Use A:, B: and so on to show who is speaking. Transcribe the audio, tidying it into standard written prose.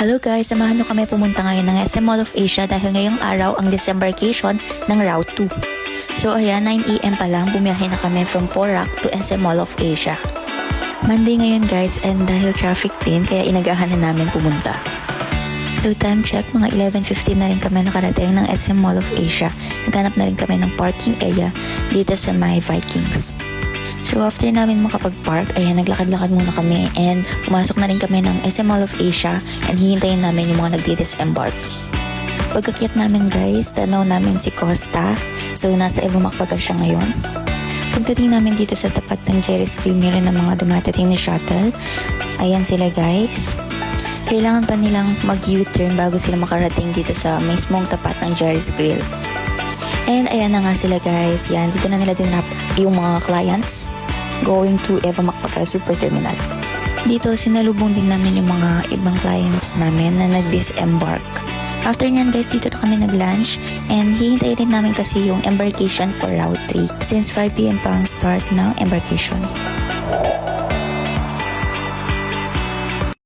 A: Hello guys, samahan nyo kami pumunta ngayon ng SM Mall of Asia dahil ngayong araw ang disembarkation ng Route 2. So ayan, 9 AM pa lang bumiyahe na kami from Porac to SM Mall of Asia. Monday ngayon guys, and dahil traffic din kaya inagahan na namin pumunta. So time check, mga 11:15 na rin kami nakarating ng SM Mall of Asia. Naghanap na rin kami ng parking area dito sa My Vikings. So after namin makapag-park, ayan, naglakad-lakad muna kami and pumasok na rin kami ng SM Mall of Asia and hihintayin namin yung mga nagdi-disembark. Pagkakyat namin guys, tanaw namin si Costa. So nasa Evo Macbaga siya ngayon. Pagdating namin dito sa tapat ng Jerry's Grill, meron ng mga dumatating na shuttle. Ayan sila guys. Kailangan pa nilang mag-U-turn bago sila makarating dito sa mismong tapat ng Jerry's Grill. And ayan na nga sila guys. Yan, dito na nila dinrap yung mga clients going to Evo Macbaga Super Terminal. Dito sinalubong din namin yung mga ibang clients namin na nag-disembark. After nyan guys, dito na kami nag-lunch and hihintay rin namin kasi yung embarkation for Route 3 since 5 PM pa ang start ng embarkation.